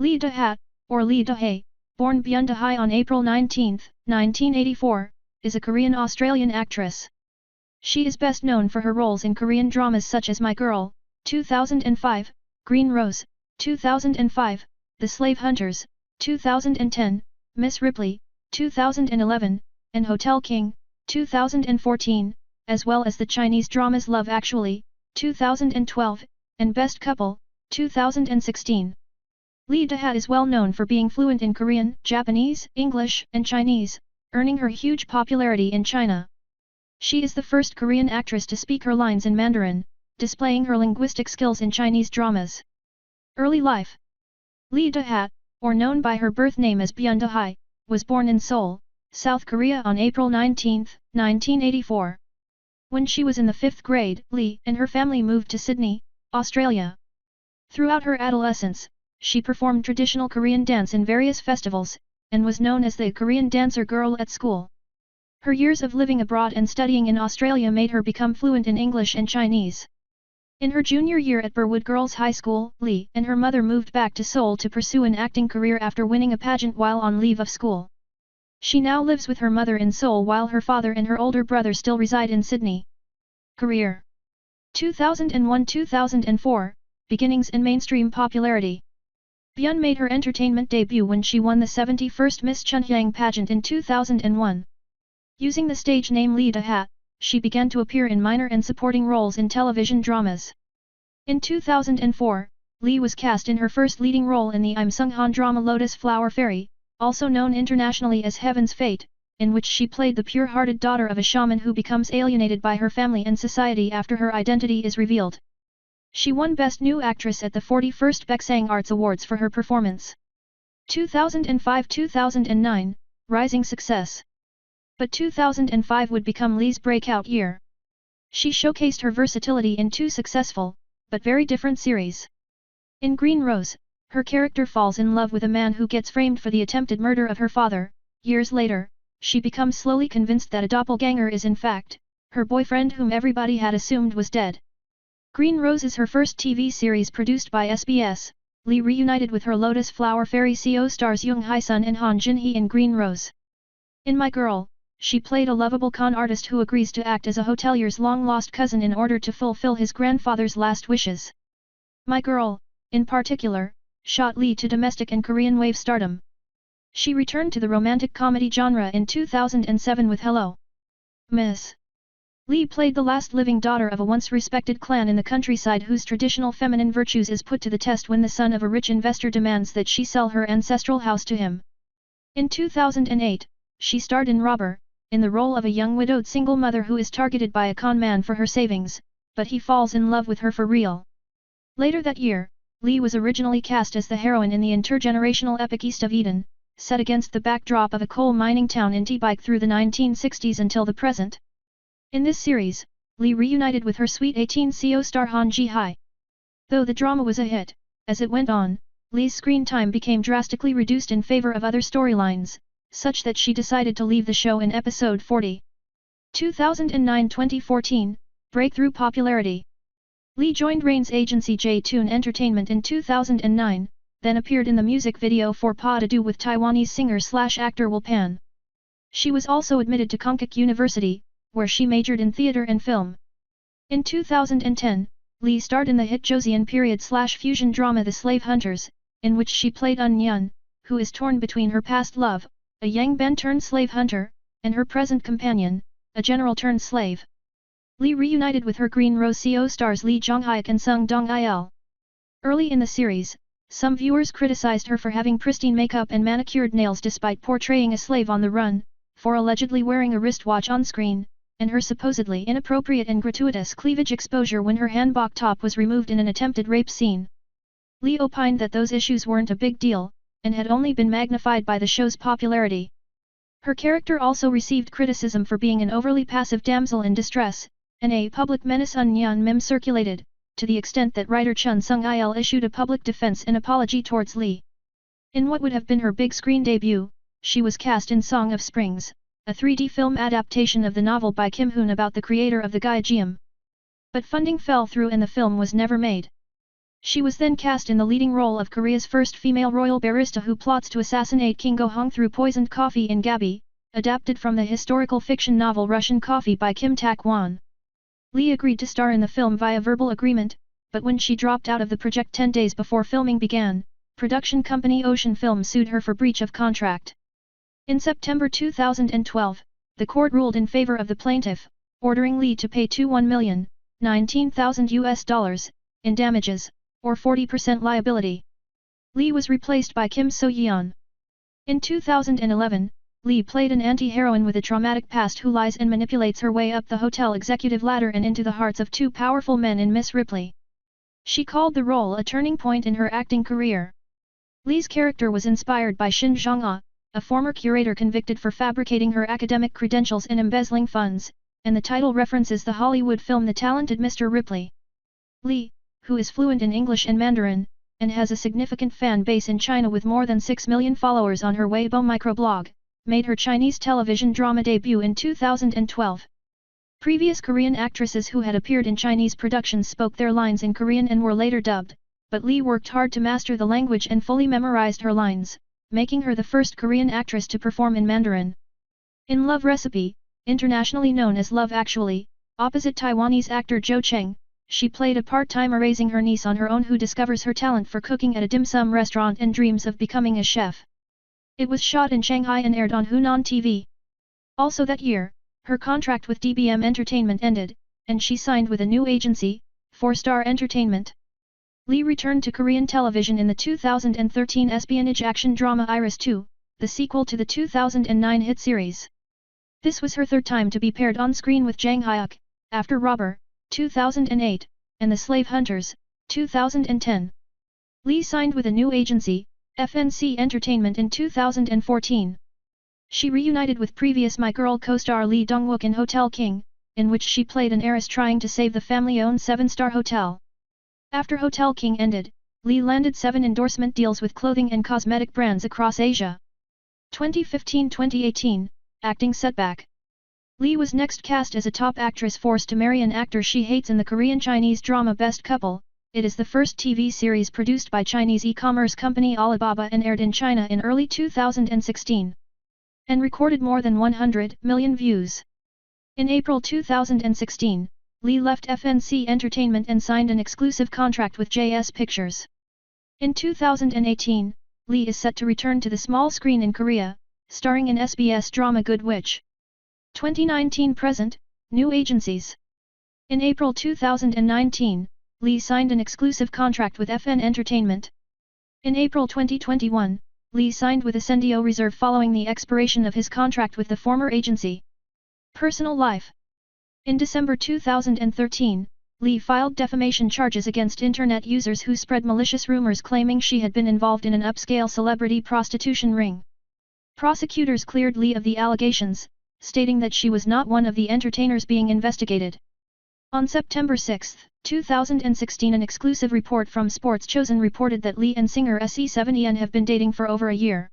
Da-hae, or Da-hae, born Byun Da-hye on April 19, 1984, is a Korean-Australian actress. She is best known for her roles in Korean dramas such as My Girl, 2005, Green Rose, 2005, The Slave Hunters, 2010, Miss Ripley, 2011, and Hotel King, 2014, as well as the Chinese dramas Love Actually, 2012, and Best Couple, 2016. Da-hae is well known for being fluent in Korean, Japanese, English, and Chinese, earning her huge popularity in China. She is the first Korean actress to speak her lines in Mandarin, displaying her linguistic skills in Chinese dramas. Early life. Da-hae, or known by her birth name as Byun Da-hye, was born in Seoul, South Korea on April 19, 1984. When she was in the 5th grade, Lee and her family moved to Sydney, Australia. Throughout her adolescence, she performed traditional Korean dance in various festivals, and was known as the Korean dancer girl at school. Her years of living abroad and studying in Australia made her become fluent in English and Chinese. In her junior year at Burwood Girls High School, Lee and her mother moved back to Seoul to pursue an acting career after winning a pageant while on leave of school. She now lives with her mother in Seoul while her father and her older brother still reside in Sydney. Career 2001-2004, beginnings and mainstream popularity. Byun made her entertainment debut when she won the 71st Miss Chunhyang pageant in 2001. Using the stage name Da-hae, she began to appear in minor and supporting roles in television dramas. In 2004, Lee was cast in her first leading role in the Im Sung-han drama Lotus Flower Fairy, also known internationally as Heaven's Fate, in which she played the pure-hearted daughter of a shaman who becomes alienated by her family and society after her identity is revealed. She won Best New Actress at the 41st Baeksang Arts Awards for her performance. 2005-2009, rising success. But 2005 would become Lee's breakout year. She showcased her versatility in two successful, but very different series. In Green Rose, her character falls in love with a man who gets framed for the attempted murder of her father. Years later, she becomes slowly convinced that a doppelganger is in fact her boyfriend whom everybody had assumed was dead. Green Rose is her first TV series produced by SBS. Lee reunited with her Lotus Flower Fairy CO stars Young Hae-sun and Han Jin-hee in Green Rose. In My Girl, she played a lovable con artist who agrees to act as a hotelier's long-lost cousin in order to fulfill his grandfather's last wishes. My Girl, in particular, shot Lee to domestic and Korean wave stardom. She returned to the romantic comedy genre in 2007 with Hello, Miss. Lee played the last living daughter of a once-respected clan in the countryside whose traditional feminine virtues is put to the test when the son of a rich investor demands that she sell her ancestral house to him. In 2008, she starred in Robber, in the role of a young widowed single mother who is targeted by a con man for her savings, but he falls in love with her for real. Later that year, Lee was originally cast as the heroine in the intergenerational epic East of Eden, set against the backdrop of a coal mining town in Taebaek through the 1960s until the present. In this series, Lee reunited with her Sweet 18 CO star Han Ji-hye. Though the drama was a hit, as it went on, Lee's screen time became drastically reduced in favor of other storylines, such that she decided to leave the show in episode 40. 2009-2014, breakthrough popularity. Lee joined Rain's agency J-Tune Entertainment in 2009, then appeared in the music video for Pa to Do with Taiwanese singer/actor Will Pan. She was also admitted to Konkuk University, where she majored in theater and film. In 2010, Lee starred in the hit Joseon period/fusion drama The Slave Hunters, in which she played Un Yun, who is torn between her past love, a Yang Ben-turned-slave hunter, and her present companion, a general-turned-slave. Lee reunited with her Green Rose CO stars Lee Jong-hyuk and Sung Dong-il. Early in the series, some viewers criticized her for having pristine makeup and manicured nails despite portraying a slave on the run, for allegedly wearing a wristwatch on screen, and her supposedly inappropriate and gratuitous cleavage exposure when her hanbok top was removed in an attempted rape scene. Lee opined that those issues weren't a big deal, and had only been magnified by the show's popularity. Her character also received criticism for being an overly passive damsel in distress, and a public menace Nyan meme circulated, to the extent that writer Chun Sung-il issued a public defense and apology towards Lee. In what would have been her big screen debut, she was cast in Song of Springs, a 3D film adaptation of the novel by Kim Hoon about the creator of the Gyeogeum. But funding fell through and the film was never made. She was then cast in the leading role of Korea's first female royal barista who plots to assassinate King Go-hong through poisoned coffee in Gabi, adapted from the historical fiction novel Russian Coffee by Kim Tak-won. Lee agreed to star in the film via verbal agreement, but when she dropped out of the project 10 days before filming began, production company Ocean Film sued her for breach of contract. In September 2012, the court ruled in favor of the plaintiff, ordering Lee to pay $2,119,000 in damages, or 40% liability. Lee was replaced by Kim So-yeon. In 2011, Lee played an anti-heroine with a traumatic past who lies and manipulates her way up the hotel executive ladder and into the hearts of two powerful men in Miss Ripley. She called the role a turning point in her acting career. Lee's character was inspired by Shin Jong-ah, a former curator convicted for fabricating her academic credentials and embezzling funds, and the title references the Hollywood film The Talented Mr. Ripley. Lee, who is fluent in English and Mandarin, and has a significant fan base in China with more than 6 million followers on her Weibo microblog, made her Chinese television drama debut in 2012. Previous Korean actresses who had appeared in Chinese productions spoke their lines in Korean and were later dubbed, but Lee worked hard to master the language and fully memorized her lines, making her the first Korean actress to perform in Mandarin. In Love Recipe, internationally known as Love Actually, opposite Taiwanese actor Jo Cheng, she played a part-timer raising her niece on her own who discovers her talent for cooking at a dim sum restaurant and dreams of becoming a chef. It was shot in Shanghai and aired on Hunan TV. Also that year, her contract with DBM Entertainment ended, and she signed with a new agency, 4-Star Entertainment. Lee returned to Korean television in the 2013 espionage action drama Iris 2, the sequel to the 2009 hit series. This was her third time to be paired on screen with Jang Hyuk, after Robber, 2008, and The Slave Hunters, 2010. Lee signed with a new agency, FNC Entertainment in 2014. She reunited with previous My Girl co-star Lee Dong-wook in Hotel King, in which she played an heiress trying to save the family-owned 7-star hotel. After Hotel King ended, Lee landed 7 endorsement deals with clothing and cosmetic brands across Asia. 2015-2018, Acting Setback. Lee was next cast as a top actress forced to marry an actor she hates in the Korean-Chinese drama Best Couple. It is the first TV series produced by Chinese e-commerce company Alibaba and aired in China in early 2016. And recorded more than 100 million views. In April 2016, Lee left FNC Entertainment and signed an exclusive contract with JS Pictures. In 2018, Lee is set to return to the small screen in Korea, starring in SBS drama Good Witch. 2019-present, new agencies. In April 2019, Lee signed an exclusive contract with FN Entertainment. In April 2021, Lee signed with Ascendio Reserve following the expiration of his contract with the former agency. Personal life. In December 2013, Lee filed defamation charges against internet users who spread malicious rumors claiming she had been involved in an upscale celebrity prostitution ring. Prosecutors cleared Lee of the allegations, stating that she was not one of the entertainers being investigated. On September 6, 2016, an exclusive report from Sports Chosen reported that Lee and singer Se7en have been dating for over a year.